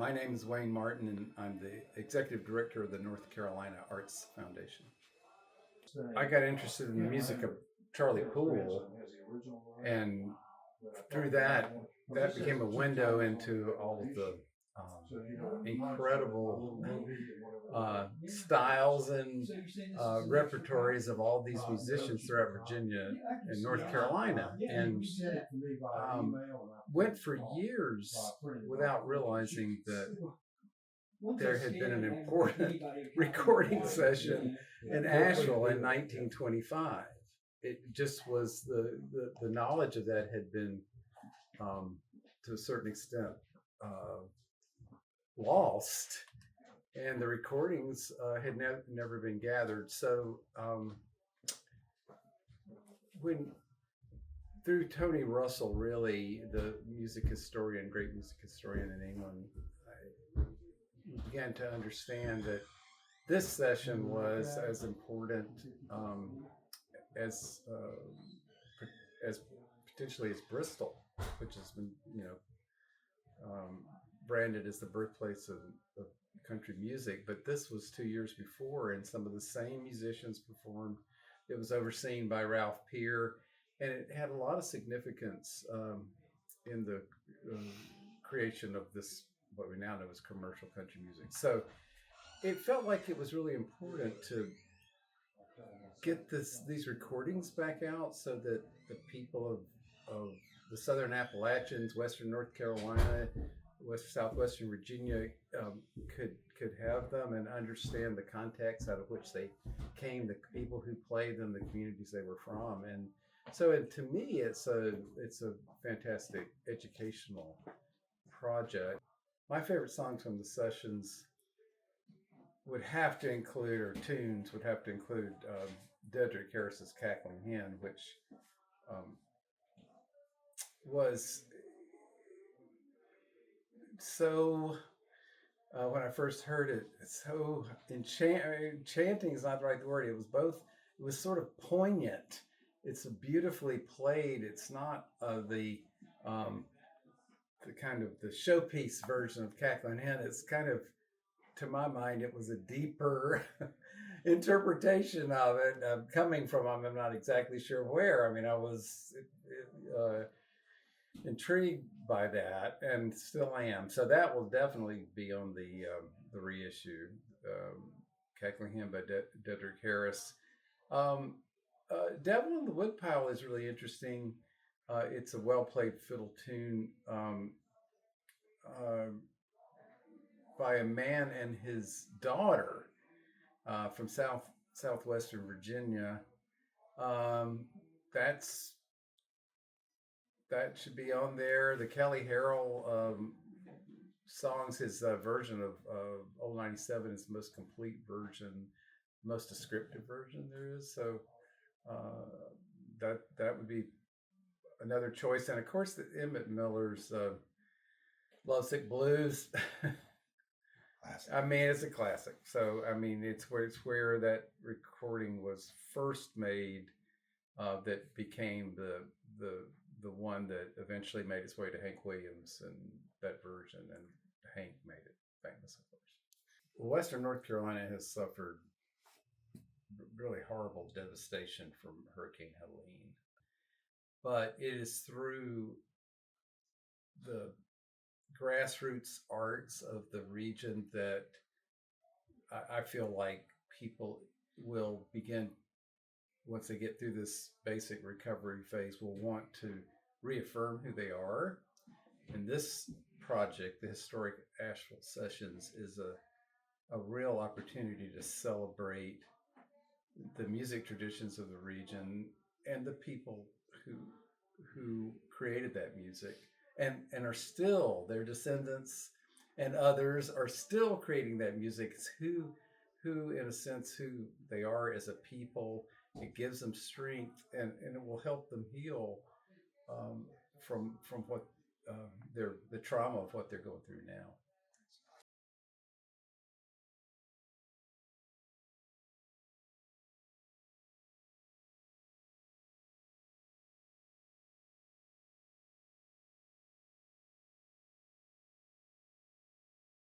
My name is Wayne Martin, and I'm the executive director of the North Carolina Arts Foundation. I got interested in the music of Charlie Poole, and through that became a window into all of the incredible styles and repertories of all these musicians throughout Virginia and North Carolina, and went for years without realizing that there had been an important recording session in Asheville in 1925. It just was the knowledge of that had been, to a certain extent, lost, and the recordings had never been gathered. So when through Tony Russell, really the music historian, great music historian in England, I began to understand that this session was as important as potentially as Bristol, which has been branded as the birthplace of country music. But this was 2 years before, and some of the same musicians performed. It was overseen by Ralph Peer, and it had a lot of significance in the creation of this, what we now know as commercial country music. So it felt like it was really important to get these recordings back out so that the people of the Southern Appalachians, Western North Carolina, Southwestern Virginia could have them and understand the context out of which they came, the people who played them, the communities they were from. And so to me, it's a fantastic educational project. My favorite songs from the sessions would have to include, or tunes would have to include, Dedrick Harris's Cackling Hen, which was so, when I first heard it, so enchanting is not the right word. It was sort of poignant. It's beautifully played. It's not the kind of the showpiece version of Cackling Hen. It's kind of, to my mind, it was a deeper interpretation of it, coming from, I'm not exactly sure where. I mean, I was intrigued by that, and still am. So that will definitely be on the reissue, Cackling Hen by Dedrick Harris. Devil in the Woodpile is really interesting. It's a well-played fiddle tune by a man and his daughter from southwestern Virginia. That should be on there. The Kelly Harrell songs, his version of Old 97 is the most complete version, most descriptive version there is. So that would be another choice. And of course, the Emmett Miller's Lovesick Blues. I mean, it's a classic. So I mean, it's where that recording was first made, that became the one that eventually made its way to Hank Williams and that version, and Hank made it famous, of course. Well, Western North Carolina has suffered really horrible devastation from Hurricane Helene, but it is through the grassroots arts of the region that I feel like people will begin, once they get through this basic recovery phase, will want to reaffirm who they are. And this project, the historic Asheville Sessions, is a real opportunity to celebrate the music traditions of the region and the people who created that music and are still, their descendants and others are still creating that music. It's who in a sense, who they are as a people. It gives them strength, and it will help them heal from what the trauma of what they're going through now.